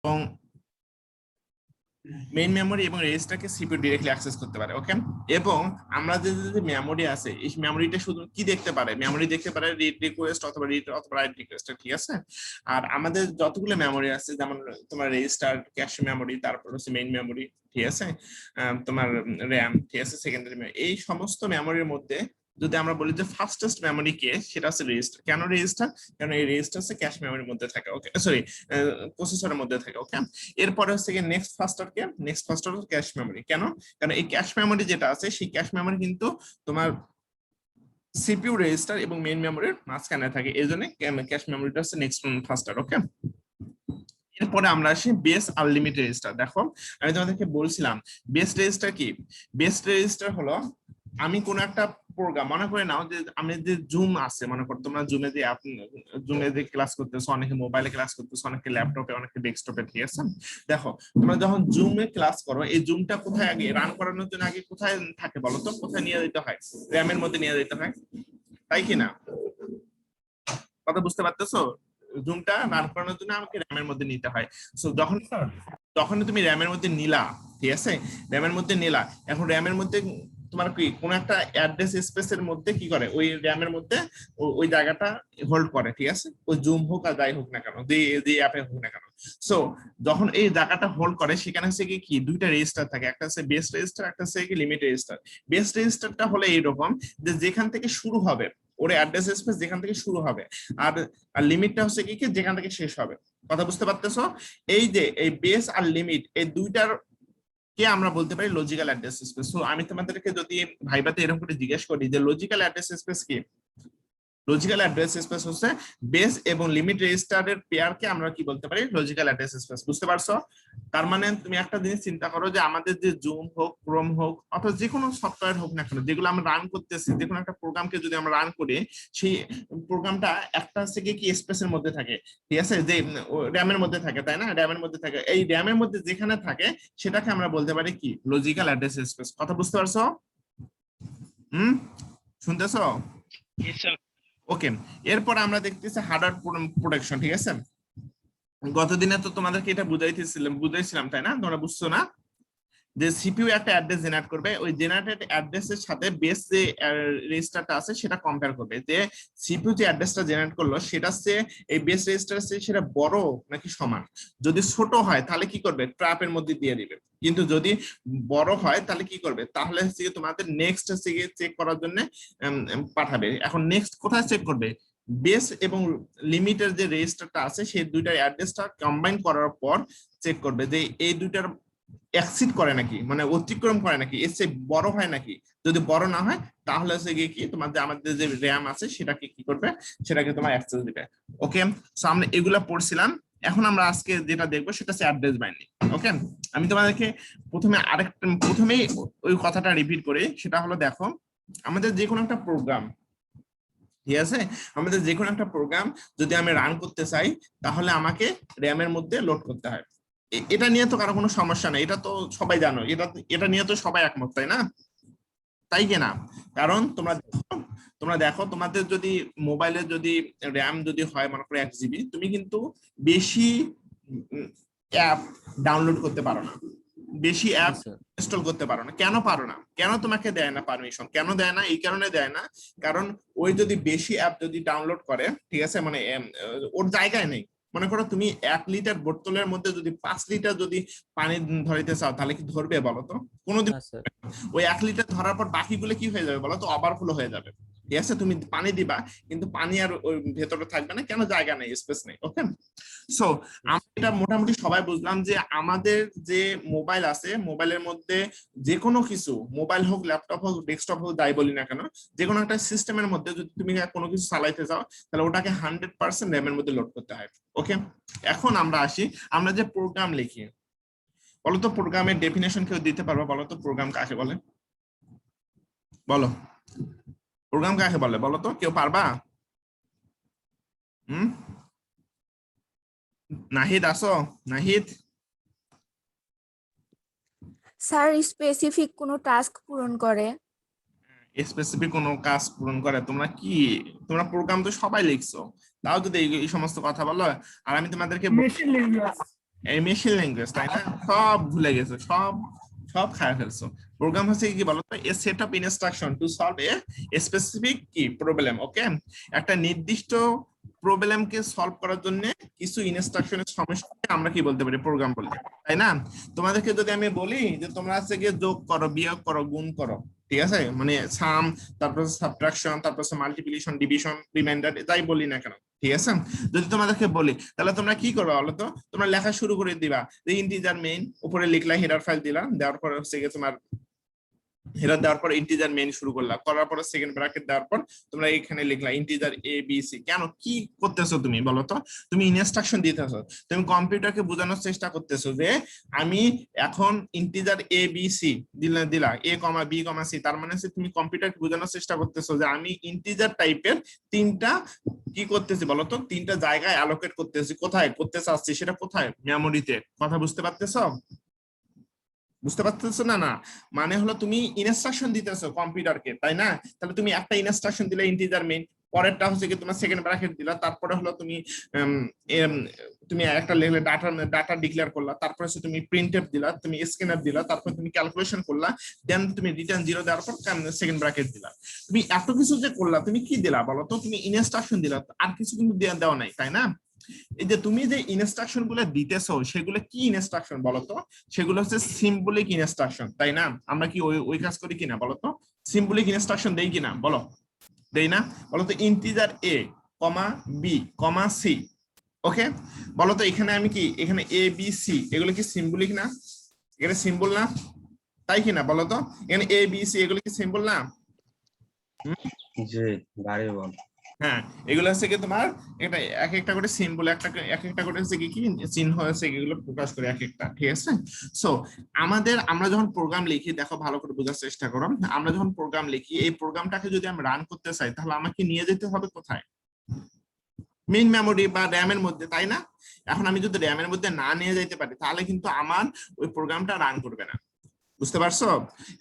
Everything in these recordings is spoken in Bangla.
এবং মেইন মেমোরি এবং রেজিস্টারকে সিপিইউ ডাইরেক্টলি অ্যাক্সেস করতে পারে। ওকে, এবং আমরা যে মেমোরি আছে এই মেমোরিটা শুধু কি দেখতে পারে, মেমোরি দেখতে পারে রিড রিকোয়েস্ট অথবা রিড অথবা রাইট রিকোয়েস্ট, ঠিক আছে। আর আমাদের যতগুলো মেমোরি আছে যেমন তোমার রেজিস্টার, ক্যাশ মেমোরি, তারপর হচ্ছে মেইন মেমোরি, ঠিক আছে, তোমার র্যাম, ঠিক আছে, সেকেন্ডারি মেমোরি, এই সমস্ত মেমোরির মধ্যে যদি আমরা বলি যে ফাস্টেস্ট মেমোরি কে, সেটা হচ্ছে রেজিস্টার। কেন রেজিস্টার? কারণ এই রেজিস্টার হচ্ছে ক্যাশ মেমোরির মধ্যে থাকে। ওকে, সরি, প্রসেসরের মধ্যে থাকে। ওকে, এরপরে হচ্ছে কি নেক্সট ফাস্টার কে, নেক্সট ফাস্টার হচ্ছে ক্যাশ মেমোরি। কেন? কারণ এই ক্যাশ মেমোরি যেটা আছে সেই ক্যাশ মেমোরি কিন্তু তোমার সিপিইউ রেজিস্টার এবং মেইন মেমোরির মাঝখানে থাকে, এই জন্য ক্যাশ মেমোরিটা হচ্ছে নেক্সট ফাস্টার। ওকে, এরপরে আমরা আসি বেস আর লিমিট রেজিস্টার। দেখো আমি তোমাদেরকে বলছিলাম বেস রেজিস্টার কি। বেস রেজিস্টার হলো আমি কোন একটা প্রোগ্রাম, মনে করে নাও যে আমি যে জুম আছে, মনে করো তোমরা জুমে যে জুমে যে ক্লাস করতেছো, অনেকে মোবাইলে ক্লাস করতেছো, অনেকে ল্যাপটপে, অনেকে ডেস্কটপে, ঠিক আছে। দেখো তোমরা যখন জুমে ক্লাস করো, এই জুমটা কোথায় আগে রান করানোর জন্য আগে কোথায় থাকে বলো তো? কোথায় নিয়ে যেতে হয়? র্যামের মধ্যে নিয়ে যেতে হয়, তাই কি না? কথা বুঝতে পারতেছো? জুমটা রান করানোর জন্য আমাকে র্যামের মধ্যে নিতে হয়। সো যখন তুমি র্যামের মধ্যে নিলা, ঠিক আছে, র্যামের মধ্যে নিলা, এখন র্যামের মধ্যে তোমার কি কোন একটা অ্যাড্রেস স্পেসের মধ্যে কি করে, ওই র্যামের মধ্যে ওই জায়গাটা হোল্ড করে, ঠিক আছে, ওই জুম হোক আর যাই হোক না কেন, যে অ্যাপে হোক না কেন। সো যখন এই জায়গাটা হোল্ড করে, সেখানে হচ্ছে কি দুইটা রেজিস্টার থাকে, একটা হচ্ছে বেস রেজিস্টার, একটা হচ্ছে কি লিমিট রেজিস্টার। বেস রেজিস্টারটা হলো এইরকম যে যেখান থেকে শুরু হবে ওর অ্যাড্রেস স্পেস, যেখান থেকে শুরু হবে, আর লিমিটটা হচ্ছে কি যেখান থেকে শেষ হবে। কথা বুঝতে পারতেছো? এই যে এই বেস আর লিমিট, এই দুইটার কে আমরা বলতে পারি লজিক্যাল অ্যাড্রেস স্পেস। সো আমি তোমাদেরকে যদি ভাইবাতে এরকম করে জিজ্ঞেস করি যে লজিক্যাল অ্যাড্রেস স্পেস কি, লজিক্যাল অ্যাড্রেস স্পেস হচ্ছে বেস এবং লিমিট রেজিস্টারের পেয়ারকে আমরা কি বলতে পারি, লজিক্যাল অ্যাড্রেস স্পেস। বুঝতে পারছো? তার মানে তুমি একটা জিনিস চিন্তা করো যে আমাদের যে জুম হোক, ক্রোম হোক, অথবা যে কোনো সফটওয়্যার হোক না কেন, যেগুলো আমরা রান করতেছি, যে কোনো একটা প্রোগ্রামকে যদি আমরা রান করি, সেই প্রোগ্রামটা একটা থেকে কি স্পেসের মধ্যে থাকে, ঠিক আছে, যে র্যামের মধ্যে থাকে, তাই না? র্যামের মধ্যে থাকে, এই র্যামের মধ্যে যেখানে থাকে সেটাকে আমরা বলতে পারি কি লজিক্যাল অ্যাড্রেস স্পেস। কথা বুঝতে পারছো? শুনতেছো? ওকে, এরপর আমরা দেখতেছি হার্ডওয়্যার প্রোটেকশন, ঠিক আছে। গতদিনে তো তোমাদেরকে এটা বুঝাইছিলাম, তাই না? তোমরা বুঝছো না যে সিপিইউ একটা অ্যাড্রেস জেনারেট করবে, ওই জেনারেটেড অ্যাড্রেসের সাথে বেস যে রেজিস্টারটা আছে সেটা কম্পেয়ার করবে, যে সিপিইউ যে অ্যাড্রেসটা জেনারেট করলো সেটা হচ্ছে এই বেস রেজিস্টার সেটা বড় নাকি সমান। যদি ছোট হয় তাহলে কি করবে, ট্র্যাপের মধ্যে দিয়ে দিবে। কিন্তু যদি বড় হয় তাহলে কি করবে, তাহলে হচ্ছে তোমাদের নেক্সট হচ্ছে চেক করার জন্য পাঠাবে। এখন নেক্সট কোথায় চেক করবে? বেস এবং লিমিটের যে রেজিস্টারটা আছে সেই দুইটার অ্যাড্রেসটা কম্বাইন করার পর চেক করবে যে এই দুইটার এক্সিড করে নাকি, মানে অতিক্রম করে নাকি, এর চেয়ে বড় হয় নাকি। যদি বড় না হয় তাহলে হচ্ছে গিয়ে কি তোমার যে আমাদের যে র্যাম আছে সেটাকে কি করবে, সেটাকে তোমার অ্যাক্সেস দিবে। ওকে, সো আমরা এগুলা পড়ছিলাম। এখন আমরা আজকে যেটা দেখবো সেটা হচ্ছে অ্যাড্রেস বাইন্ডিং। ওকে, আমি তোমাদেরকে প্রথমেই ওই কথাটা রিপিট করি, সেটা হলো দেখো আমাদের যে কোনো একটা প্রোগ্রাম, ঠিক আছে, আমাদের যে কোনো একটা প্রোগ্রাম যদি আমি রান করতে চাই তাহলে আমাকে র্যামের মধ্যে লোড করতে হয়। এটা নিয়ে তো কারো কোনো সমস্যা নেই, এটা তো সবাই জানো, এটা নিয়ে তো সবাই একমত, তাই না? তাই কিনা? কারণ তোমরা দেখো তোমাদের যদি মোবাইলে যদি র্যাম যদি হয় মনে করো 1 জিবি, তুমি কিন্তু বেশি অ্যাপ ডাউনলোড করতে পারো না, বেশি অ্যাপ ইনস্টল করতে পারো না। কেন পারো না? কেন তোমাকে দেয় না পারমিশন? কেন দেয় না? এই কারণে দেয় না, কারণ ওই যদি বেশি অ্যাপ যদি ডাউনলোড করে, ঠিক আছে, মানে ওর জায়গায় নেই। মনে করো তুমি 1 লিটার বোতলের মধ্যে যদি 5 লিটার যদি পানি ধরিতে চাও তাহলে কি ধরবে বলো তো? কোনোদিন। ওই 1 লিটার ধরার পর বাকিগুলো কি হয়ে যাবে বলো তো? ওভারফ্লো হয়ে যাবে। ঠিক আছে, তুমি পানি দিবা কিন্তু পানি আর ওই ভেতরে থাকবে না, কেন? জায়গা নেই, স্পেস নেই। ওকে, সো আমরা এটা মোটামুটি সবাই বুঝলাম যে আমাদের যে মোবাইল আছে, মোবাইলের মধ্যে যে কোনো কিছু, মোবাইল হোক, ল্যাপটপ হোক, ডেস্কটপ হোক, যাই বলি না কেন, যে কোনো একটা সিস্টেমের মধ্যে যদি তুমি কোনো কিছু চালাইতে চাও তাহলে ওটাকে 100% র্যামের মধ্যে লোড করতে হয়। ওকে, এখন আমরা আসি, আমরা যে প্রোগ্রাম লিখি, বলতো প্রোগ্রামের ডেফিনেশন কেউ দিতে পারবো? বলো তো প্রোগ্রাম কাকে বলে? বলো প্রোগ্রাম কাকে বলে, বলো তো, কেউ পারবা? নাহিদ আসো? নাহিদ? স্যার স্পেসিফিক কোনো টাস্ক পূরণ করে। স্পেসিফিক কোনো কাজ পূরণ করে? তোমরা প্রোগ্রাম তো সবাই লিখছো, তাও যদি এই সমস্ত কথা বলো। আর আমি তোমাদেরকে এই মেশিন ল্যাঙ্গুয়েজ, তাই না? সব ভুলে গেছো, সব সব খায় ফেলছো। প্রোগ্রাম হচ্ছে কি বলতো, a set of instruction to solve a specific কি প্রবলেম। ওকে, একটা নির্দিষ্ট প্রবলেমকে সলভ করার জন্য কিছু ইনস্ট্রাকশনের সমষ্টিকে আমরা কি বলতে পারি, প্রোগ্রাম বলতে পারি, তাই না? তোমাদেরকে যদি আমি বলি যে তোমরা আজকে গিয়ে যোগ করো, বিয়োগ করো, গুণ করো, ঠিক আছে, মানে সাম, তারপর সাবট্রাকশন, তারপর মাল্টিপ্লিকেশন, ডিভিশন, রিমাইন্ডার, যাই বলি না কেন, ঠিক আছে, যদি তোমাদেরকে বলি তাহলে তোমরা কি করবে বলো তো? তোমরা লেখা শুরু করে দিবা যে ইন্টিজার মেইন, উপরে লিখলা, হেডার ফাইল দিলা, দেওয়ার পর হচ্ছে গিয়ে তোমার হেডার দেওয়ার পর ইন্টিজার মেইন শুরু করলা, করার পর সেকেন্ড ব্র্যাকেট দেওয়ার পর তোমরা এখানে লিখলা ইন্টিজার এ বি সি। কেন, কি করতেছো তুমি বলো তো? তুমি ইনস্ট্রাকশন দিতেছো, তুমি কম্পিউটারকে বোঝানোর চেষ্টা করতেছো যে আমি এখন ইন্টিজার এ বি সি দিলা এ কমা বি কমা সি, তার মানে হচ্ছে তুমি কম্পিউটারকে বোঝানোর চেষ্টা করতেছো যে আমি ইন্টিজার টাইপের তিনটা কি করতেছি বলতো, তিনটা জায়গায় অ্যালোকেট করতেছি। কোথায় করতে চাচ্ছি, সেটা কোথায়, মেমোরিতে। কথা বুঝতে পারতেছো? বুঝতে পারতেছো না? না মানে হলো তুমি ইনস্ট্রাকশন দিতেছো কম্পিউটারকে, তাই না? তাহলে তুমি একটা ইনস্ট্রাকশন দিলে ইন্টিজার মেইন, পরেরটা হচ্ছে কি তোমার সেকেন্ড ব্র্যাকেট দিলা, তারপরে হলো তুমি তুমি একটা লিখলে ডাটা ডিক্লেয়ার করলা, তারপরে হচ্ছে তুমি প্রিন্টএফ দিলা, তুমি স্ক্যানআপ দিলা, তারপর তুমি ক্যালকুলেশন করলা, দেন তুমি রিটার্ন জিরো দেওয়ার পর সেকেন্ড ব্র্যাকেট দিলা। তুমি এত কিছু যে করলা, তুমি কি দিলা বলো তো? তুমি ইনস্ট্রাকশন দিলা, আর কিছু কিন্তু দেওয়া নাই, তাই না? এই যে তুমি যে ইনস্ট্রাকশন গুলো দিতেছো, সেগুলো কি ইনস্ট্রাকশন বলতো? সেগুলো হচ্ছে সিম্বলিক ইনস্ট্রাকশন, তাই না? আমরা কি ওই ওই কাজ করি কিনা বলতো? সিম্বলিক ইনস্ট্রাকশন দেই কিনা বলো? দেই না? বলতো ইন্টিজার এ কমা বি কমা সি। ওকে, বলতো এখানে আমি কি, এখানে এ বি সি এগুলো কি সিম্বলিক না? এখানে সিম্বল না, তাই কিনা বলতো? এখানে এ বি সি এগুলো কি সিম্বল না? জি ভারী বল। হ্যাঁ, এগুলো হচ্ছে কি তোমার একটা এক একটা করে সিম্বল, একটা এক একটা করে হচ্ছে কি কি চিহ্ন হচ্ছে, এগুলো প্রকাশ করে এক একটা, ঠিক আছে? সো আমরা যখন প্রোগ্রাম লিখি, দেখো ভালো করে বোঝার চেষ্টা করো, আমরা যখন প্রোগ্রাম লিখি, এই প্রোগ্রামটাকে যদি আমি রান করতে চাই, তাহলে আমাকে নিয়ে যেতে হবে কোথায়? মেইন মেমোরি বা র্যামের মধ্যে, তাই না? এখন আমি যদি র্যামের মধ্যে না নিয়ে যেতে পারি, তাহলে কিন্তু আমার ওই প্রোগ্রামটা রান করবে না। বুঝতে পারছো?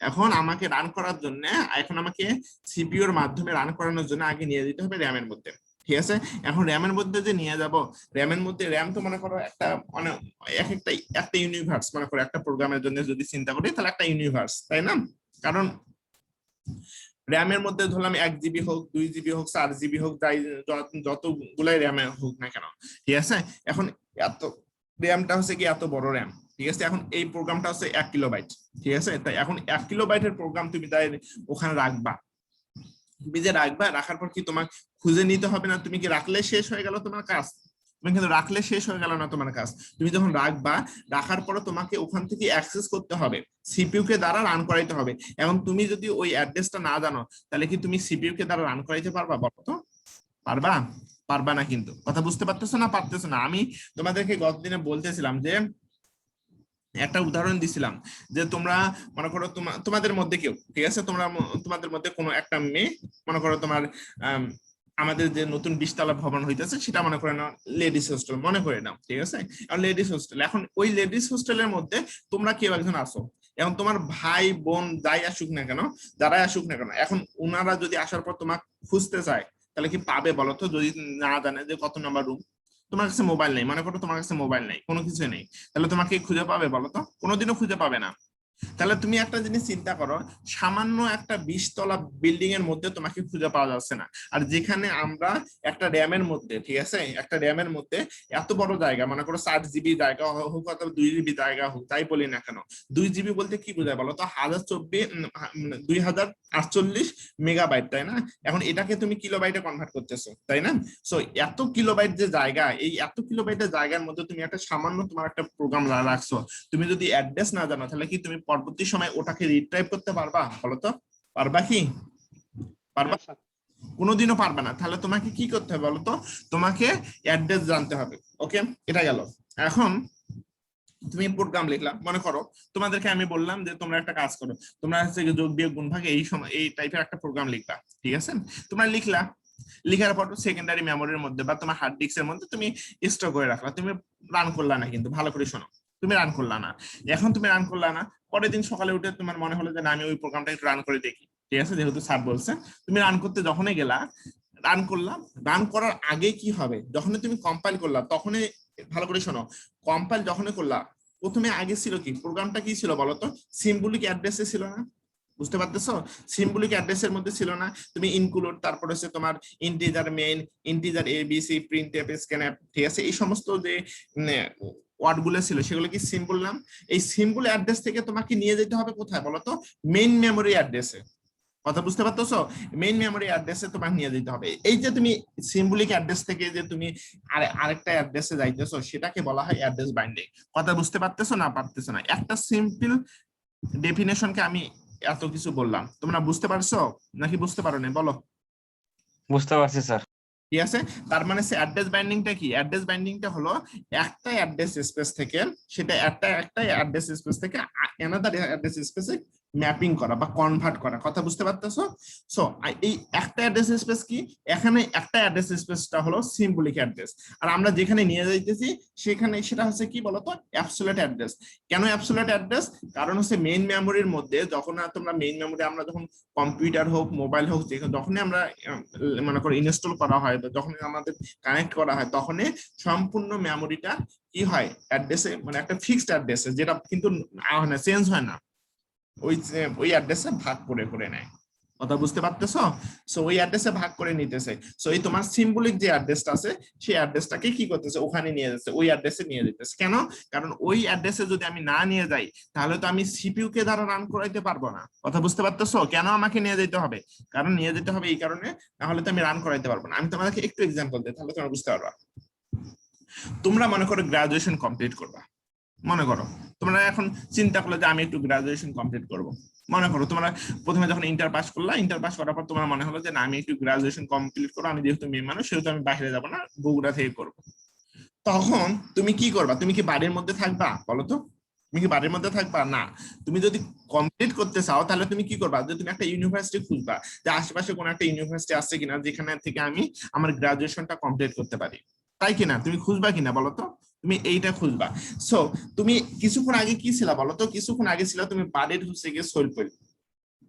এখন আমাকে রান করার জন্য, এখন আমাকে সিপিইউর মাধ্যমে রান করানোর জন্য আগে নিয়ে যেতে হবে র্যামের মধ্যে, ঠিক আছে? এখন র্যামের মধ্যে যে নিয়ে যাব, র্যামের মধ্যে, র্যাম তো মনে করো একটা মানে এক একটা একটা ইউনিভার্স, মনে করো একটা প্রোগ্রামের জন্য যদি চিন্তা করি, তাহলে একটা ইউনিভার্স, তাই না? কারণ র্যামের মধ্যে ধরলাম 1 জিবি হোক, 2 জিবি হোক, 4 জিবি হোক, যাই যতগুলাই র্যামে হোক না কেন, ঠিক আছে? এখন এত র্যামটা হচ্ছে কি এত বড় র্যাম, ঠিক আছে? এখন এই প্রোগ্রামটা হচ্ছে 1 কিলোবাইট, ঠিক আছে? তাই এখন 1 কিলোবাইটের প্রোগ্রাম তুমি তাই ওখানে রাখবা, তুমি যে রাখবা, রাখার পর কি তোমার খুঁজে নিতে হবে না? তুমি কি রাখলে শেষ হয়ে গেল তোমার কাজ? তুমি কিন্তু রাখলে শেষ হয়ে গেল না তোমার কাজ। তুমি যখন রাখবা, রাখার পরে তোমাকে ওখান থেকে অ্যাক্সেস করতে হবে, সিপিইউ কে দ্বারা রান করাইতে হবে। এখন তুমি যদি ওই অ্যাড্রেসটা না জানো, তাহলে কি তুমি সিপিইউ কে দ্বারা রান করাইতে পারবা বলো তো? পারবা? পারবা না কিন্তু। কথা বুঝতে পারতেছো না? পারতেছো না? আমি তোমাদেরকে গতদিনে বলতেছিলাম যে, একটা উদাহরণ দিছিলাম যে তোমরা মনে করো তোমাদের মধ্যে কেউ, ঠিক আছে, তোমাদের মধ্যে কোনো একটা মেয়ে, মনে করো তোমার আমাদের যে নতুন 20 তলা ভবন হইতেছে, সেটা মনে করে নাও লেডিস হোস্টেল, মনে করে নাও, ঠিক আছে? এখন লেডিস হোস্টেল, এখন ওই লেডিস হোস্টেলের মধ্যে তোমরা কেউ একজন আসো। এখন তোমার ভাই বোন যাই আসুক না কেন, যারাই আসুক না কেন, এখন ওনারা যদি আসার পর তোমাকে খুঁজতে চায়, তাহলে কি পাবে বলো তো? যদি না জানে যে কত নম্বর রুম, তোমার কাছে মোবাইল নেই, মনে করো তোমার কাছে মোবাইল নেই, কোনো কিছু নেই, তাহলে তোমাকে খুঁজে পাবে বলো তো? কোনোদিনও খুঁজে পাবে না। তাহলে তুমি একটা জিনিস চিন্তা করো, সামান্য একটা 20 তলা বিল্ডিং এর মধ্যে তোমাকে খুঁজে পাওয়া যাচ্ছে না, আর যেখানে আমরা একটা র্যামের মধ্যে, ঠিক আছে, একটা র্যামের মধ্যে এত বড় জায়গা, মনে করো 4 জিবি জায়গা হোক অথবা 2 জিবি জায়গা হোক, তাই বলি না কেন, 2 জিবি বলতে কি বোঝায় বলো তো? 2048 মেগাবাইট, তাই না? এখন এটাকে তুমি কিলোবাইটে কনভার্ট করতেছো, তাই না? সো এত কিলোবাইট যে জায়গা, এই এত কিলোবাইটের জায়গার মধ্যে তুমি একটা সামান্য তোমার একটা প্রোগ্রাম রাখছো, তুমি যদি অ্যাড্রেস না জানো, তাহলে কি তুমি পরবর্তী সময় ওটাকে রিট্রাইভ করতে পারবা বলতো? পারবা কি? পারবা? কোনোদিনও পারবে না। তাহলে তোমাকে কি করতে হবে বলতো? তোমাকে অ্যাড্রেস জানতে হবে। ওকে, এটা গেল। এখন তুমি প্রোগ্রাম লিখলা, মনে করো তোমাদেরকে আমি বললাম যে তোমরা একটা কাজ করো, তোমরা হচ্ছে যোগ বিয়োগ গুণ ভাগ এই সময় এই টাইপের একটা প্রোগ্রাম লিখবা, ঠিক আছে? তোমরা লিখলা, লিখার পর সেকেন্ডারি মেমোরির মধ্যে বা তোমার হার্ড ডিস্কের মধ্যে তুমি স্টোর করে রাখলা, তুমি রান করলা না, কিন্তু ভালো করে শোনো, তুমি রান করলা না। এখন তুমি রান করলা না, পরের দিন সকালে উঠে তোমার মনে হলো যে না, আমি ওই প্রোগ্রামটা একটু রান করে দেখি, ঠিক আছে, যেহেতু স্যার বলছে। তুমি রান করতে যখনই গেলা, রান করলাম, রান করার আগে কি হবে, যখনই তুমি কম্পাইল করলা, তখনই ভালো করে শোনো, কম্পাইল যখনই করলা প্রথমে আগে ছিল কি, প্রোগ্রামটা কি ছিল বলো তো, সিম্বলিক অ্যাড্রেসে ছিল না? বুঝতে পারতেছো? সিম্বলিক অ্যাড্রেসের মধ্যে ছিল না, তুমি ইনক্লুড, তারপর হচ্ছে তোমার integer main, integer ABC, print F, scanf, ঠিক আছে, এই সমস্ত যে ওয়ার্ড গুলো ছিল সেগুলো কি সিম্বল নাম। এই সিম্বল অ্যাড্রেস থেকে তোমাকে নিয়ে যেতে হবে কোথায় বলো তো, মেইন মেমোরি অ্যাড্রেসে। কথা বুঝতে পারতেছো? মেইন মেমোরি অ্যাড্রেসে তোমাকে নিয়ে যেতে হবে। এই যে তুমি সিম্বলিক অ্যাড্রেস থেকে যে তুমি আরেকটা অ্যাড্রেসে যাইতেছো সেটাকে বলা হয় অ্যাড্রেস বাইন্ডিং। কথা বুঝতে পারতেছো না পারতেছো না? একটা সিম্পল ডেফিনেশনকে আমি এত কিছু বললাম, তোমরা বুঝতে পারছো নাকি বুঝতে পারো না বলো? বুঝতে পারছি স্যার। ঠিক আছে, তার মানে সে অ্যাড্রেস বাইন্ডিংটা কি? অ্যাড্রেস বাইন্ডিংটা হলো একটা অ্যাড্রেস স্পেস থেকে, সেটা একটা অ্যাড্রেস স্পেস থেকে অ্যানাদার অ্যাড্রেস স্পেসে ম্যাপিং করা বা কনভার্ট করা। কথা বুঝতে পারতেছো? সো এই একটা অ্যাড্রেস স্পেস কি, এখানে একটা অ্যাড্রেস স্পেসটা হলো সিম্বলিক অ্যাড্রেস, আর আমরা যেখানে নিয়ে যাইতেছি সেখানে সেটা হচ্ছে কি বলতো, অ্যাবসলিউট অ্যাড্রেস। কেন অ্যাবসলিউট অ্যাড্রেস? কারণ হচ্ছে মেইন মেমোরির মধ্যে যখন তোমরা মেইন মেমোরি, আমরা যখন কম্পিউটার হোক মোবাইল হোক যখনই আমরা মনে করো ইনস্টল করা হয় বা যখন আমাদের কানেক্ট করা হয়, তখনই সম্পূর্ণ মেমোরিটা কি হয়, অ্যাড্রেসে, মানে একটা ফিক্সড অ্যাড্রেসে, যেটা কিন্তু চেঞ্জ হয় না, ওই অ্যাড্রেসে ভাগ করে করে নেয়। কথা বুঝতে পারতেছো? সো ওই অ্যাড্রেসে ভাগ করে নিতেছে। সো এই তোমার সিম্বলিক যে অ্যাড্রেসটা আছে সেই অ্যাড্রেসটাকে কি করতেছে, ওখানে নিয়ে যাচ্ছে, ওই অ্যাড্রেসে নিয়ে যেতেছে। কেন? কারণ ওই অ্যাড্রেসে যদি আমি না নিয়ে যাই তাহলে তো আমি সিপিইউ কে দ্বারা রান করাইতে পারবো না। কথা বুঝতে পারতেছো? কেন আমাকে নিয়ে যেতে হবে? কারণ নিয়ে যেতে হবে এই কারণে, নাহলে তো আমি রান করাইতে পারবো না। আমি তোমাদেরকে একটু এক্সাম্পল দিই, তাহলে তোমরা বুঝতে পারবা। তোমরা মনে করো গ্রাজুয়েশন কমপ্লিট করবা, মনে করো তোমরা এখন চিন্তা করলে যে আমি একটু গ্রাজুয়েশন কমপ্লিট করব। মনে করো তোমরা প্রথমে যখন ইন্টার পাস করলা, ইন্টার পাস করার পর তোমার মনে হলো যে না, আমি একটু গ্রাজুয়েশন কমপ্লিট করবো, আমি যেহেতু মেয়ে মানুষ সেহেতু আমি বাইরে যাবো না, বগুড়া থেকে করবো। তখন তুমি কি করবা? তুমি কি বাড়ির মধ্যে থাকবা বলো তো? তুমি কি বাড়ির মধ্যে থাকবা না? তুমি যদি কমপ্লিট করতে চাও তাহলে তুমি কি করবা, যে তুমি একটা ইউনিভার্সিটি খুঁজবা, যে আশেপাশে কোনো একটা ইউনিভার্সিটি আছে কিনা যেখানে থেকে আমি আমার গ্রাজুয়েশনটা কমপ্লিট করতে পারি, তাই কিনা? তুমি খুঁজবা কিনা বলো তো? তুমি এইটা খুঁজবা। সো তুমি কিছুক্ষণ আগে কি ছিল বলতো, কিছুক্ষণ আগে ছিল তুমি বাড়ির হচ্ছে গিয়ে সৈলপল,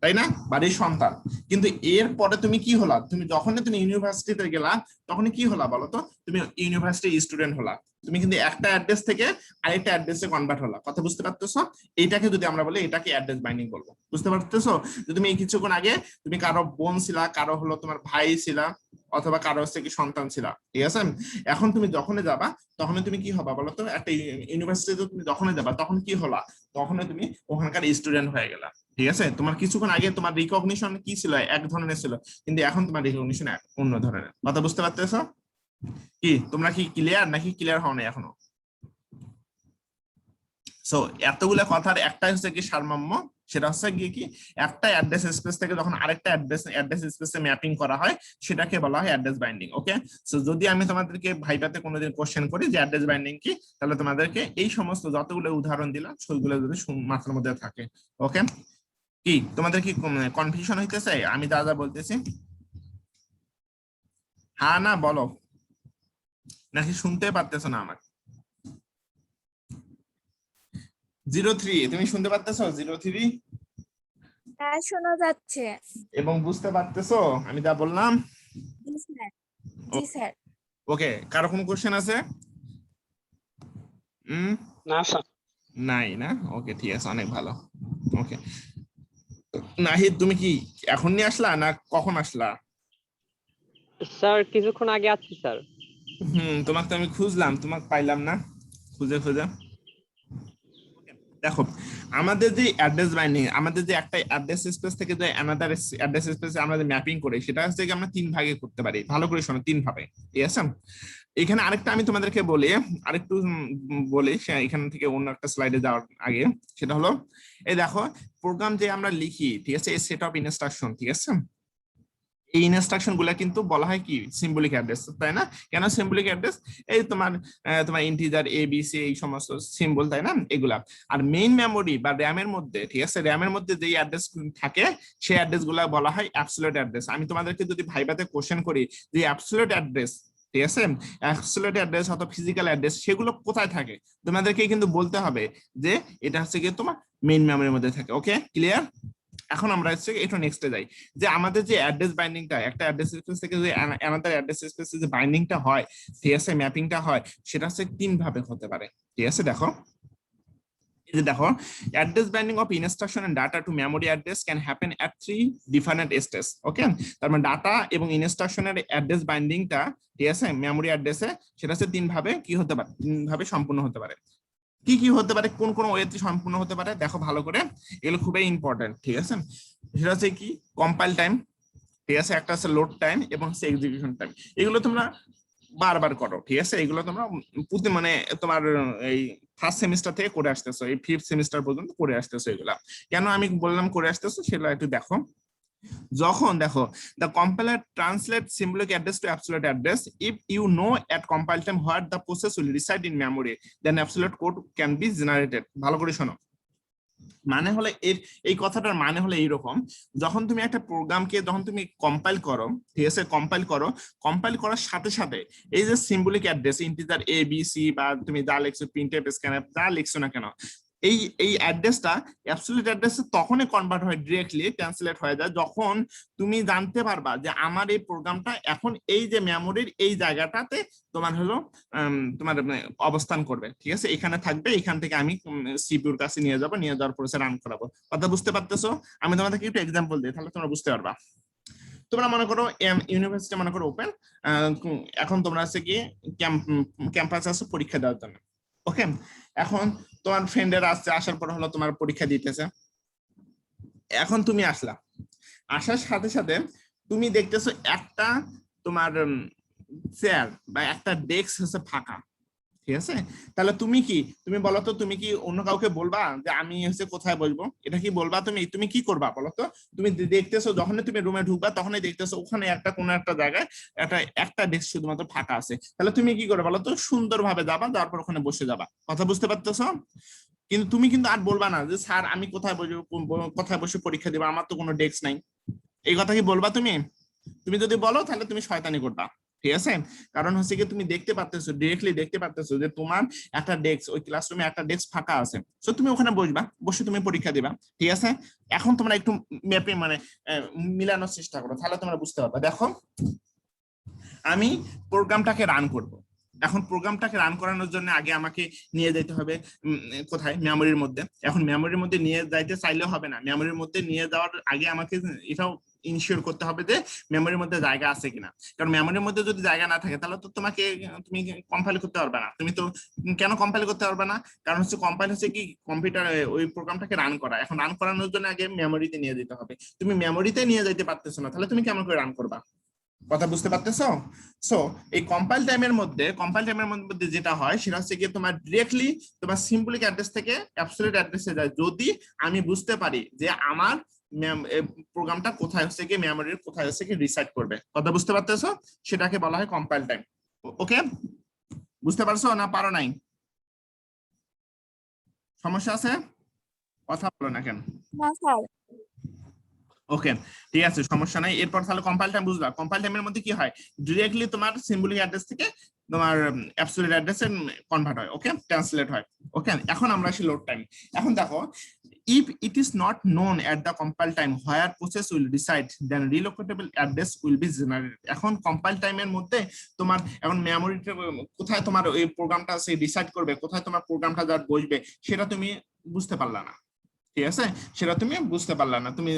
তাই না, বাড়ির সন্তান। কিন্তু এর পরে তুমি কি হলা, তুমি যখনই তুমি ইউনিভার্সিটিতে গেলা তখনই কি হলা বলতো, তুমি ইউনিভার্সিটি স্টুডেন্ট হলা। তুমি কিন্তু একটা অ্যাড্রেস থেকে আরেকটা অ্যাড্রেসে কনভার্ট হলা। কথা বুঝতে পারতেছো? এইটাকে যদি আমরা বলি, এটাকে অ্যাড্রেস বাইন্ডিং বলবো। বুঝতে পারতেছো? যে তুমি কিছুক্ষণ আগে তুমি কারো বোন ছিলা, কারো হলো তোমার ভাই ছিলা, অথবা কারো হচ্ছে কি সন্তান ছিলা, ঠিক আছে? এখন তুমি যখনই যাবা তখন তুমি কি হবা বলতো, একটা ইউনিভার্সিটিতে তুমি যখনই যাবা তখন কি হলা, তখন তুমি ওখানকার স্টুডেন্ট হয়ে গেলা। ঠিক আছে, তোমার কিছুক্ষণ আগে তোমার রিকগনিশন কি ছিল, এক ধরনের ছিল, কিন্তু এখন তোমার রিকগনিশন অন্য ধরনের। কথা বুঝতে পারতেছো? কি তোমরা কি ক্লিয়ার নাকি ক্লিয়ার হও না এখনো? সো এতগুলা কথার একটাই হচ্ছে কি সারমর্ম, সেটা হচ্ছে কি একটা অ্যাড্রেস স্পেস থেকে যখন আরেকটা অ্যাড্রেস স্পেসে ম্যাপিং করা হয় সেটাকে বলা হয় অ্যাড্রেস বাইন্ডিং। ওকে, সো যদি আমি তোমাদেরকে ভাইভাতে কোনোদিন কোশ্চেন করি যে অ্যাড্রেস বাইন্ডিং কি, তাহলে তোমাদেরকে এই সমস্ত যতগুলো উদাহরণ দিলাম সেগুলো যদি মাথার মধ্যে থাকে। ওকে, কি তোমাদের কি কনফিউশন হইতেছে আমি যা যা বলতেছি? হ্যাঁ না বলো, নাকি শুনতে পারতেছো না আমার? 03, তুমি শুনতে পারতেছো? 03 হ্যাঁ, শোনা যাচ্ছে। এবং বুঝতে পারতেছো আমি যা বললাম? জি স্যার। জি স্যার। ওকে, কারো কোনো কোশ্চেন আছে? না স্যার। নাই না? ওকে ঠিক আছে, অনেক ভালো। ওকে, নাহিদ তুমি কি এখন নিয়ে আসলা না কখন আসলা? স্যার কিছুক্ষণ আগে আছি স্যার। তোমাকে তো আমি খুঁজলাম, তোমাকে পাইলাম না, খুঁজে খুঁজে। দেখো, আমাদের যে অ্যাড্রেস বাইন্ডিং, আমাদের যে একটা অ্যাড্রেস স্পেস থেকে যে অ্যানাদার অ্যাড্রেস স্পেসে আমরা যে ম্যাপিং করি সেটা হচ্ছে কি আমরা 3 ভাগে করতে পারি। ভালো করে শোনো, 3 ভাবে, ঠিক আছে? এখানে আরেকটা আমি তোমাদেরকে বলি, আরেকটু বলি এখান থেকে অন্য একটা স্লাইডে যাওয়ার আগে, সেটা হলো এই দেখো, প্রোগ্রাম যে আমরা লিখি, ঠিক আছে, এই সেট অফ ইনস্ট্রাকশন, ঠিক আছে, এই ইনস্ট্রাকশন গুলা কিন্তু বলা হয় কি সিম্বলিক অ্যাড্রেস, তাই না? কেন সিম্বলিক অ্যাড্রেস? এই তোমার তোমার ইন্টিজার এবিসি এই সমস্ত সিম্বল, তাই না, এগুলা। আর মেইন মেমোরি বা র্যামের মধ্যে, ঠিক আছে, র্যামের মধ্যে যেই অ্যাড্রেস থাকে সেই অ্যাড্রেস গুলা বলা হয় অ্যাবসলিউট অ্যাড্রেস। আমি তোমাদেরকে যদি ভাইভাতে কোশ্চেন করি যে অ্যাবসলিউট অ্যাড্রেস, ঠিক আছে, অ্যাবসলিউট অ্যাড্রেস অথবা ফিজিক্যাল অ্যাড্রেস সেগুলো কোথায় থাকে, তোমাদেরকে কিন্তু বলতে হবে যে এটা হচ্ছে কি তোমার মেইন মেমোরির মধ্যে থাকে। ওকে, ক্লিয়ার? এখন আমরা হচ্ছে এটা নেক্সটে যাই, যে আমাদের যে অ্যাড্রেস বাইন্ডিংটা, একটা অ্যাড্রেস স্পেস থেকে যে অ্যানাদার অ্যাড্রেস স্পেসে যে বাইন্ডিংটা হয়, ঠিক আছে, ম্যাপিংটা হয়, সেটা হচ্ছে 3 ভাবে হতে পারে। ঠিক আছে, দেখো এই যে দেখো, address binding of instruction and data to memory address can happen at 3 different stage. Okay, তার মানে ডাটা এবং ইনস্ট্রাকশনের অ্যাড্রেস বাইন্ডিংটা, ঠিক আছে, মেমোরি অ্যাড্রেসে, সেটা হচ্ছে 3 ভাবে কি হতে পারে, 3 ভাবে সম্পূর্ণ হতে পারে। কি কি হতে পারে, কোন কোন ওয়েতে সম্পূর্ণ হতে পারে, দেখো ভালো করে, এগুলো খুবই ইম্পর্টেন্ট। ঠিক আছে, সেটা হচ্ছে কি, কম্পাইল টাইম, ঠিক আছে, একটা আছে লোড টাইম এবং হচ্ছে এক্সিকিউশন টাইম। এগুলো তোমরা বারবার করো, ঠিক আছে, এগুলো তোমরা প্রতি মানে তোমার এই ফার্স্ট সেমিস্টার থেকে করে আসতেছো, এই 5th সেমিস্টার পর্যন্ত করে আসতেছো। এগুলা কেন আমি বললাম করে আসতেছো সেটা একটু দেখো। যখন দেখো, the compiler translates symbolic address to absolute address, if you know at compile time what the process will reside in memory, then absolute code can be generated. ভালো করে শোনো, মানে হলো এই কথাটার মানে হলো এইরকম, যখন তুমি একটা প্রোগ্রামকে যখন তুমি কম্পাইল করো, ঠিক আছে, কম্পাইল করার সাথে সাথে এই যে symbolic address, integer A B C বা তুমি যা লিখছো, প্রিন্টএফ, স্ক্যানএফ, যা লিখছো না কেন, এই অ্যাড্রেসটা অ্যাবসলিউট অ্যাড্রেসে তখনই কনভার্ট হয়, ডিরেক্টলি ট্রান্সলেট হয়ে যায়, যখন তুমি জানতে পারবা যে আমার এই প্রোগ্রামটা এখন এই যে মেমোরির এই জায়গাটাতে তোমার হলো তোমার অবস্থান করবে। ঠিক আছে, এখানে থাকবে, এখান থেকে আমি সিপিইউর কাছে নিয়ে যাব, নিয়ে যাওয়ার পরে রান করাবো। কথা বুঝতে পারতেছো? আমি তোমাদেরকে একটু এক্সাম্পল দিই, তাহলে তোমরা বুঝতে পারবা। তোমরা মনে করো ইউনিভার্সিটি মনে করো ওপেন, এখন তোমরা আছে কি ক্যাম্পাস আছে পরীক্ষা দেওয়ার জন্য। ওকে, এখন তোমার ফ্রেন্ডেরা আসছে, আসার পর হলো তোমার পরীক্ষা দিতেছে। এখন তুমি আসলা, আসার সাথে সাথে তুমি দেখতেছো একটা তোমার চেয়ার বা একটা ডেস্ক হচ্ছে ফাঁকা। ঠিক আছে, তাহলে তুমি বলো তো, তুমি কি অন্য কাউকে বলবা যে আমি হচ্ছে কোথায় বসবো? এটা কি বলবা? তুমি কি করবা বলো তো? তুমি দেখতেছো, যখনই তুমি রুমে ঢুকবা তখনই দেখতেছো ওখানে কোনো একটা জায়গায় একটা ডেস্ক শুধুমাত্র ফাঁকা আছে। তাহলে তুমি কি করবে বলো তো? সুন্দরভাবে যাবা, যাওয়ার পর ওখানে বসে যাবা। কথা বুঝতে পারতেছো? কিন্তু তুমি কিন্তু আর বলবা না যে স্যার আমি কোথায় বসে পরীক্ষা দিবা, আমার তো কোনো ডেস্ক নাই। এই কথা কি বলবা তুমি? তুমি যদি বলো তাহলে তুমি শয়তানি করবা। ঠিক আছে, কারণ হচ্ছে কি, তুমি দেখতে পারতেছো, ডিরেক্টলি দেখতে পারতেছো যে তোমার একটা ডেস্ক, ওই ক্লাসরুমে একটা ডেস্ক ফাঁকা আছে, তো তুমি ওখানে বসবা, বসে তুমি পরীক্ষা দিবা। ঠিক আছে, এখন তোমরা একটু ম্যাপে মানে মিলানোর চেষ্টা করো, তাহলে তোমরা বুঝতে পারবে। দেখো, আমি প্রোগ্রামটাকে রান করব। এখন প্রোগ্রামটাকে রান করানোর জন্য আগে আমাকে নিয়ে যেতে হবে কোথায়? মেমোরির মধ্যে। এখন মেমোরির মধ্যে নিয়ে যাইতে চাইলেও হবে না, মেমোরির মধ্যে নিয়ে যাওয়ার আগে আমাকে এটাও ইনশিওর করতে হবে যে মেমোরির মধ্যে জায়গা আছে কিনা। কারণ মেমোরির মধ্যে যদি জায়গা না থাকে তাহলে তো তুমি কম্পাইল করতে পারবে না। তুমি তো কেন কম্পাইল করতে পারবে না? কারণ হচ্ছে কম্পাইল হচ্ছে কি, কম্পিউটারে ওই প্রোগ্রামটাকে রান করা। এখন রান করানোর জন্য আগে মেমোরিতে নিয়ে যেতে হবে। তুমি মেমোরিতে নিয়ে যেতে পারতেছো না, তাহলে তুমি কেমন করে রান করবা? কথা বুঝতে পারতেছো? সো এই কম্পাইল টাইমের মধ্যে যেটা হয় সেটা হচ্ছে গিয়ে তোমার ডিরেক্টলি তোমার সিম্বলিক অ্যাড্রেস থেকে অ্যাবসলিউট অ্যাড্রেসে যায়, যদি আমি বুঝতে পারি যে আমার প্রোগ্রামটা কোথায় হচ্ছে গিয়ে মেমোরির কোথায় হচ্ছে গিয়ে রিসাইড করবে। কথা বুঝতে পারতেছো? সেটাকে বলা হয় কম্পাইল টাইম। ওকে, বুঝতে পারছো না পারো নাই? সমস্যা আছে? কথা বলো না কেন? না স্যার। ওকে, ঠিক আছে, সমস্যা নাই। এরপর তাহলে কম্পাইল টাইম বুঝবা। কম্পাইল টাইমের মধ্যে কি হয়, ডিরেক্টলি তোমার সিম্বলিক অ্যাড্রেস থেকে তোমার অ্যাবসলিউট অ্যাড্রেসে কনভার্ট হয়। ওকে, ট্রান্সলেট হয়। ওকে, এখন আমরা আসি লোড টাইম। এখন দেখো, if it is not known at the compile time where process will reside, then relocatable address will be generated. এখন কম্পাইল টাইমের মধ্যে তোমার এখন মেমোরিতে কোথায় তোমার এই প্রোগ্রামটা আছে রিসাইড করবে, কোথায় তোমার প্রোগ্রামটা যা বসবে, সেটা তুমি বুঝতে পারলা না। ঠিক আছে, সেটা তুমি বুঝতে পারলা না, তুমি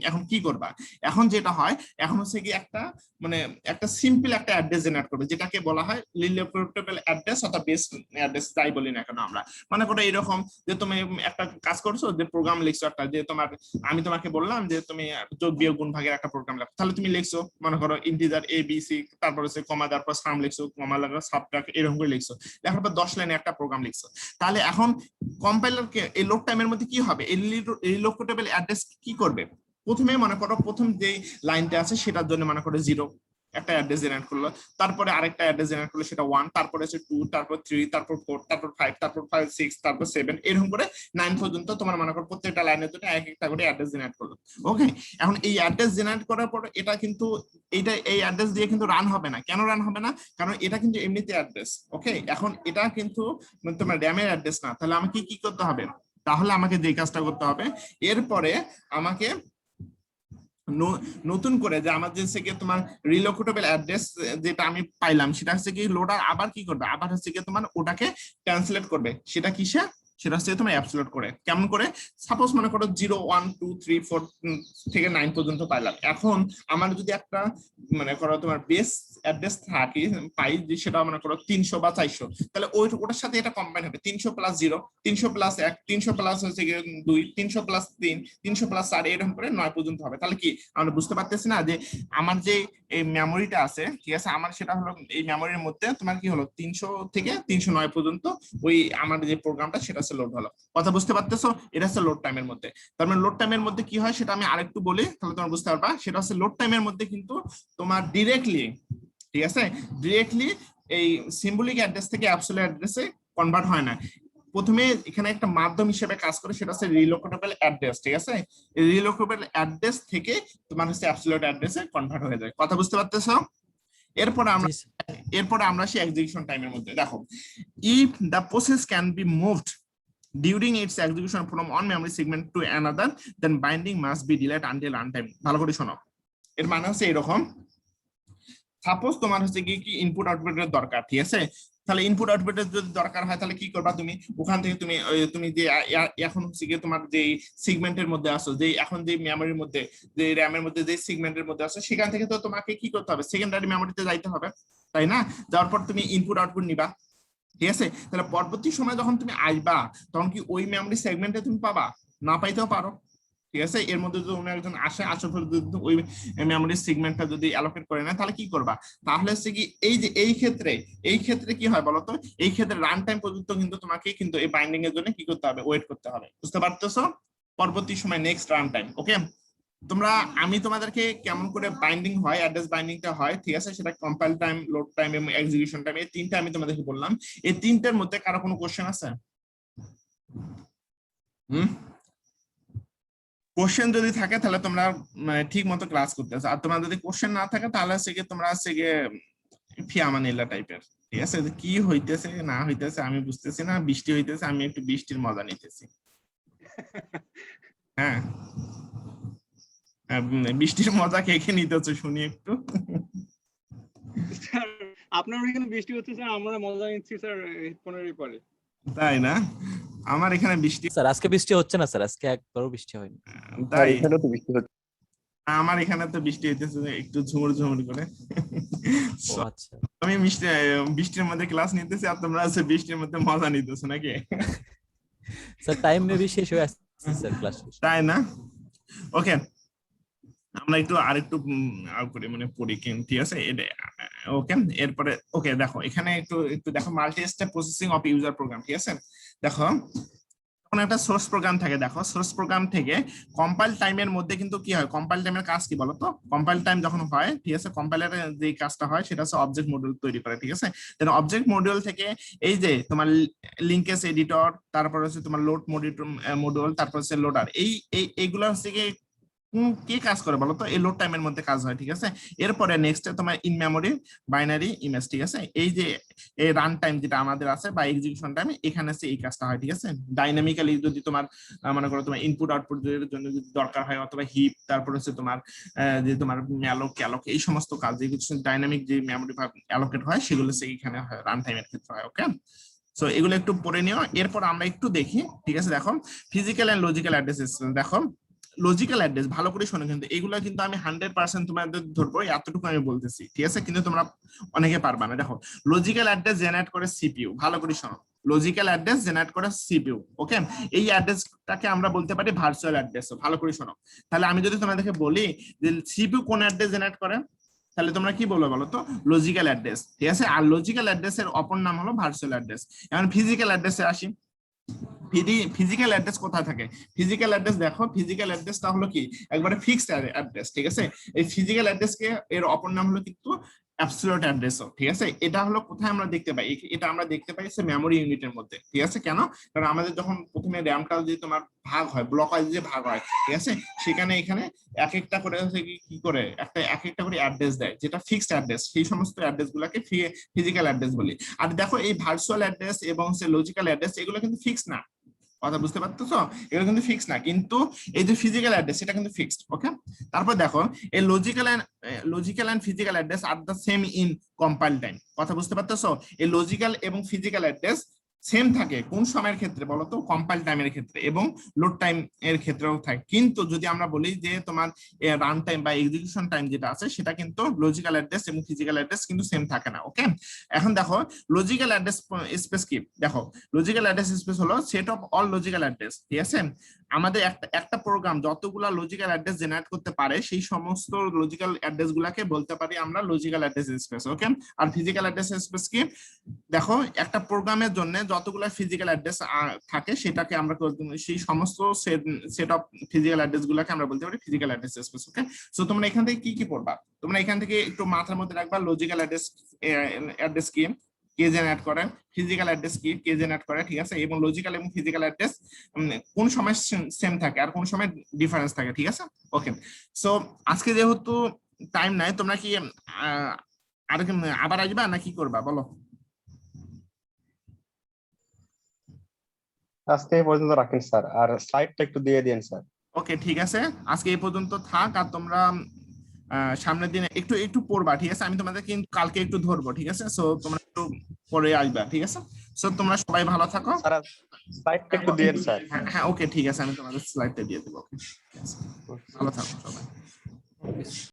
এখন কি করবা? এখন যেটা হয়, এখন হচ্ছে কি একটা সিম্পল একটা অ্যাড্রেস জেনারেট করবে, যেটাকে বলা হয় রিলোকেটেবল অ্যাড্রেস অথবা বেস অ্যাড্রেস, যাই বলি না কেন আমরা। মনে করো এরকম যে তুমি একটা কাজ করছো, যে প্রোগ্রাম লিখছো একটা, যে আমি তোমাকে বললাম যে তুমি যোগ বিয়োগ গুণ ভাগের একটা প্রোগ্রাম লেখো, তাহলে তুমি লিখছো মনে করো ইন্টিজার এ বি সি, তারপর হচ্ছে কমা, তারপর সাম লিখছো, কমা লাগা সাবট্রাক্ট, এরকম করে লিখছো, লেখার পর 10 লাইনে একটা প্রোগ্রাম লিখছো। তাহলে এখন কম্পাইলারকে এই লোড টাইমের মধ্যে কি হবে, এই রিলোকেটেবল অ্যাড্রেস কি করবে? প্রথমে মনে করো প্রথম যে লাইনটা আছে সেটার জন্য মনে করো 0 একটা অ্যাড্রেস জেনারেট করলো, তারপরে আরেকটা অ্যাড্রেস জেনারেট করলো, সেটা 1, তারপরে হচ্ছে 2, তারপর 3, তারপর 4, তারপর 5, তারপর 5, 6, তারপর 7, এরকম করে 9 পর্যন্ত তোমার মনে করো প্রত্যেকটা লাইনের জন্য এক একটা করে অ্যাড্রেস জেনারেট করলো। ওকে, এখন এই অ্যাড্রেস জেনারেট করার পর এটা কিন্তু এই অ্যাড্রেস দিয়ে কিন্তু রান হবে না। কেন রান হবে না? কারণ এটা কিন্তু এমনিতে অ্যাড্রেস। ওকে, এখন এটা কিন্তু তোমার র্যামের অ্যাড্রেস না। তাহলে আমাকে কি করতে হবে? তাহলে আমাকে যে কাজটা করতে হবে, এরপরে আমাকে নতুন করে যে আমার যে কি তোমার রিলোকেটেবল অ্যাড্রেস যেটা আমি পাইলাম সেটা হচ্ছে কি লোডার আবার কি করবে, আবার হচ্ছে কি তোমার ওটাকে ট্রান্সলেট করবে। সেটা কিসে, সেটা হচ্ছে তোমার অ্যাবসলিউট করে। কেমন করে? সাপোজ মনে করো 0 1 2 3 4 থেকে 9 পর্যন্ত পাইলাম। এখন আমার যদি একটা মনে করো তোমার বেস অ্যাড্রেস থাকে পাই যে সেটা মনে করো 300 বা 400, তাহলে ওটার সাথে এটা কম্বাইন হবে 300 প্লাস 0, 300 প্লাস 1, 300 প্লাস হচ্ছে 2, 300 প্লাস 3, 300 প্লাস 4, এরকম করে 9 পর্যন্ত হবে। তাহলে কি আমরা বুঝতে পারতেছি না যে আমার যে এই মেমোরিটা আছে, ঠিক আছে, আমার সেটা হলো এই মেমোরির মধ্যে তোমার কি হলো 300 থেকে 309 পর্যন্ত ওই আমার যে প্রোগ্রামটা সেটা হচ্ছে লোড হলো। কথা বুঝতে পারতেছো? এটা হচ্ছে লোড টাইমের মধ্যে। তার মানে লোড টাইমের মধ্যে কি হয় সেটা আমি আরেকটু বলি, তাহলে তোমরা বুঝতে পারবা। সেটা হচ্ছে লোড টাইমের মধ্যে কিন্তু তোমার ডিরেক্টলি, ঠিক আছে, ডিরেক্টলি এই সিম্বলিক অ্যাড্রেস থেকে অ্যাবসলিউট অ্যাড্রেসে কনভার্ট হয় না। প্রথমে এখানে একটা মাধ্যম হিসেবে কাজ করে, সেটা হচ্ছে রিলোকেটেবল অ্যাড্রেস, ঠিক আছে। রিলোকেটেবল অ্যাড্রেস থেকে তোমার হচ্ছে অ্যাবসলিউট অ্যাড্রেসে কনভার্ট হয়ে যায়। কথা বুঝতে পারতেছো? এরপরে আমরা সেই এক্সিকিউশন টাইমের মধ্যে দেখো, if the process can be moved during its execution from one memory segment to another, then binding must be delayed until runtime. ভালো করে শোনো, এর মানে হচ্ছে এরকম, সাপোজ তোমার হচ্ছে কি ইনপুট আউটপুটের দরকার, ঠিক আছে। তাহলে ইনপুট আউটপুটের যদি দরকার হয় তাহলে কি করবা তুমি? ওখান থেকে তুমি যে এখন হচ্ছে কি তোমার যে সেগমেন্টের মধ্যে আসো, যে এখন যে মেমোরির মধ্যে, যে র্যামের মধ্যে যে সেগমেন্টের মধ্যে আসো, সেখান থেকে তো তোমাকে কি করতে হবে? সেকেন্ডারি মেমোরিতে যাইতে হবে, তাই না? যাওয়ার পর তুমি ইনপুট আউটপুট নিবা, ঠিক আছে। তাহলে পরবর্তী সময় যখন তুমি আসবা তখন কি ওই মেমোরি সেগমেন্টে তুমি পাবা? না পাইতেও পারো, ঠিক আছে। এর মধ্যে যদি অন্য একজন আসে, আসার পর যদি ওই মেমোরি সেগমেন্টটা যদি অ্যালোকেট করে না, তাহলে কি করবা? তাহলে হচ্ছে কি এই যে এই ক্ষেত্রে কি হয় বলতো? এই ক্ষেত্রে রান টাইম পর্যন্ত কিন্তু তোমাকে কিন্তু এই বাইন্ডিং এর জন্য কি করতে হবে? ওয়েট করতে হবে। বুঝতে পারতেছো? পরবর্তী সময় নেক্সট রান টাইম। ওকে, আমি তোমাদেরকে কেমন করে বাইন্ডিং হয়, অ্যাড্রেস বাইন্ডিংটা হয়, ঠিক আছে, সেটা কম্পাইল টাইম, লোড টাইম এবং এক্সিকিউশন টাইম, এই তিনটা আমি তোমাদেরকে বললাম। এই তিনটার মধ্যে কারো কোনো কোশ্চেন আছে? কোশ্চেন যদি থাকে তাহলে তোমরা ঠিক মতো ক্লাস করতেছো, আর তোমার যদি কোশ্চেন না থাকে তাহলে হচ্ছে গিয়ে তোমরা হচ্ছে গিয়ে ফিয়ামানিল্লা টাইপের, ঠিক আছে। কি হইতেছে না হইতেছে আমি বুঝতেছি না, বৃষ্টি হইতেছে, আমি একটু বৃষ্টির মজা নিতেছি। হ্যাঁ, বৃষ্টির মজা কে কে নিতেছো শুনি একটু। স্যার আপনার এখানে বৃষ্টি হচ্ছে স্যার, আমরা মজা নিচ্ছি স্যার হেডফোনের পরে। তাই না? আমার এখানে বৃষ্টি স্যার আজকে বৃষ্টি হচ্ছে না স্যার, আজকে একবারও বৃষ্টি হয়নি। তাই এখানে তো বৃষ্টি হচ্ছে। আমার এখানে তো বৃষ্টি হইতেছে একটু ঝুমুর ঝুমুর করে। ও আচ্ছা আমি বৃষ্টির মধ্যে ক্লাস নিতেছি আর তোমরা আছে বৃষ্টির মধ্যে মজা নিতেছো নাকি? স্যার টাইম মেবি শেষ হয়ে আসছে স্যার, ক্লাস শেষ। তাই না? ওকে, আমরা একটু আরেকটু করি মানে পড়ি, ঠিক আছে। ওকে, এরপরে ওকে দেখো এখানে একটু দেখো, multi step processing of user program, ঠিক আছে। দেখো একটা সোর্স প্রোগ্রাম থাকে, দেখো সোর্স প্রোগ্রাম থেকে কম্পাইল টাইমের মধ্যে কিন্তু কি হয়? কম্পাইল টাইমের কাজ কি বলতো? কম্পাইল টাইম যখন হয়, ঠিক আছে, কম্পাইলারের যে কাজটা হয় সেটা হচ্ছে অবজেক্ট মডিউল তৈরি করে, ঠিক আছে। দেন অবজেক্ট মডিউল থেকে এই যে তোমার লিঙ্কেজ এডিটর, তারপর হচ্ছে তোমার লোড মডিউল, তারপর হচ্ছে লোডার, এইগুলো হচ্ছে কি কে কাজ করে বলতো? এই লোড টাইমের মধ্যে কাজ হয়, ঠিক আছে। এরপরে নেক্সট তোমার ইন মেমোরি বাইনারি ইমেজ, ঠিক আছে। এই যে এই রান টাইম যেটা আমাদের আছে বা এক্সিকিউশন টাইম, এখানে আছে এই কাজটা হয়, ঠিক আছে। ডাইনামিক্যালি যদি তোমার মনে করো তোমার ইনপুট আউটপুট এর জন্য যদি দরকার হয়, অথবা হিপ, তারপর হচ্ছে তোমার যে তোমার ম্যালোক ক্যালোক, এই সমস্ত কাজ যেগুলো ডাইনামিক যে মেমোরি অ্যালোকেট হয় সেগুলো এখানে হয়, রান টাইমের ক্ষেত্রে হয়। ওকে, সো এগুলো একটু পড়ে নিও। এরপর আমরা একটু দেখি, ঠিক আছে। দেখো ফিজিক্যাল এন্ড লজিক্যাল অ্যাড্রেসেস, দেখো লজিক্যাল অ্যাড্রেস ভালো করে শোনো, কিন্তু এগুলো কিন্তু আমি 100% তোমাদের ধরবো, এতটুকু আমি বলতেছি, ঠিক আছে, কিন্তু তোমরা অনেকে পারবা না। দেখো লজিক্যাল অ্যাড্রেস জেনারেট করে সিপিইউ, ভালো করে শোনো, লজিক্যাল অ্যাড্রেস জেনারেট করে সিপিইউ। ওকে, এই অ্যাড্রেসটাকে আমরা বলতে পারি ভার্চুয়াল অ্যাড্রেস। ভালো করে শোনো, তাহলে আমি যদি তোমাদেরকে বলি যে সিপিইউ কোন অ্যাড্রেস জেনারেট করে, তাহলে তোমরা কি বলবে বলো তো? লজিক্যাল অ্যাড্রেস, ঠিক আছে। আর লজিক্যাল অ্যাড্রেসের অপর নাম হলো ভার্চুয়াল অ্যাড্রেস। এখন ফিজিক্যাল অ্যাড্রেসে আসি। ফিজিক্যাল অ্যাড্রেস কোথায় থাকে? ফিজিক্যাল অ্যাড্রেস দেখো, ফিজিক্যাল অ্যাড্রেসটা হলো কি একবারে ফিক্সড অ্যাড্রেস, ঠিক আছে। এই ফিজিক্যাল অ্যাড্রেসকে এর অপর নাম হলো কিন্তু অ্যাবসলিউট অ্যাড্রেসও, ঠিক আছে। এটা হলো কোথায় আমরা দেখতে পাই? এটা আমরা দেখতে পাই মেমোরি ইউনিটের মধ্যে, ঠিক আছে। কেন? কারণ আমাদের যখন প্রথমে র্যামটা যদি তোমার ভাগ হয়, ব্লক ওয়াইজ যে ভাগ হয়, ঠিক আছে, সেখানে এখানে এক একটা করে কি করে এক একটা করে অ্যাড্রেস দেয়, যেটা ফিক্সড অ্যাড্রেস, সেই সমস্ত অ্যাড্রেস গুলাকে ফিজিক্যাল অ্যাড্রেস বলি। আর দেখো এই ভার্চুয়াল অ্যাড্রেস এবং লজিক্যাল অ্যাড্রেস এগুলো কিন্তু ফিক্স না, কথা বুঝতে পারতেছো? এগুলো কিন্তু ফিক্সড না, কিন্তু এই যে ফিজিক্যাল অ্যাড্রেস এটা কিন্তু ফিক্সড। ওকে, তারপর দেখো এই logical and physical address are the same in compile time. কথা বুঝতে পারতেছো? এই লজিক্যাল এবং ফিজিক্যাল অ্যাড্রেস সেম থাকে কোন সময়ের ক্ষেত্রে বলো তো? কম্পাইল টাইমের ক্ষেত্রে এবং লোড টাইম এর ক্ষেত্রেও থাকে। কিন্তু যদি আমরা বলি যে তোমার রান টাইম বা এক্সিকিউশন টাইম যেটা আছে সেটা কিন্তু লজিক্যাল অ্যাড্রেস এবং ফিজিক্যাল অ্যাড্রেস কিন্তু সেম থাকে না। ওকে, এখন দেখো লজিক্যাল অ্যাড্রেস স্পেস কি? দেখো লজিক্যাল অ্যাড্রেস স্পেস হলো set of all logical address. ঠিক আছে, আমাদের একটা প্রোগ্রাম যতগুলা লজিক্যাল অ্যাড্রেস জেনারেট করতে পারে সেই সমস্ত লজিক্যাল অ্যাড্রেস গুলাকে বলতে পারি আমরা লজিক্যাল অ্যাড্রেস স্পেস। ওকে, আর ফিজিক্যাল অ্যাড্রেস স্পেস কি? দেখো একটা প্রোগ্রামের জন্য যতগুলো ফিজিক্যাল অ্যাড্রেস থাকে সেটাকে আমরা সেই সমস্ত সেট অফ ফিজিক্যাল অ্যাড্রেস গুলাকে আমরা বলতে পারি ফিজিক্যাল অ্যাড্রেস স্পেস। ওকে, সো তোমরা এখান থেকে কি পড়বা? তোমরা এখান থেকে একটু মাথার মধ্যে রাখবা লজিক্যাল অ্যাড্রেস কি, কে জেনারেট করে, ফিজিক্যাল অ্যাড্রেস কি, কে জেনারেট করে। ঠিক আছে, এবং লজিক্যাল এবং ফিজিক্যাল অ্যাড্রেস কোন সময় সেম থাকে আর কোন সময় ডিফারেন্স থাকে। ঠিক আছে, ওকে, সো আজকে যেহেতু টাইম নাই, তোমরা কি আবার আসবা না কি করবা বলো? আজকে এই পর্যন্ত রাখেন স্যার, আর স্লাইডটা একটু দিয়ে দিন স্যার। ওকে, ঠিক আছে, আজকে এই পর্যন্ত থাক। আর তোমরা সামনের দিনে একটু একটু পড়বা। ঠিক আছে, আমি তোমাদের কিন্তু কালকে একটু ধরবো। ঠিক আছে, সো তোমরা একটু পরে আসবা। ঠিক আছে, সো তোমরা সবাই ভালো থাকো। স্যার স্লাইডটা একটু দিন স্যার। হ্যাঁ, ওকে, ঠিক আছে, আমি তোমাদের স্লাইডটা দিয়ে দেবো। ওকে, ভালো থাকো সবাই।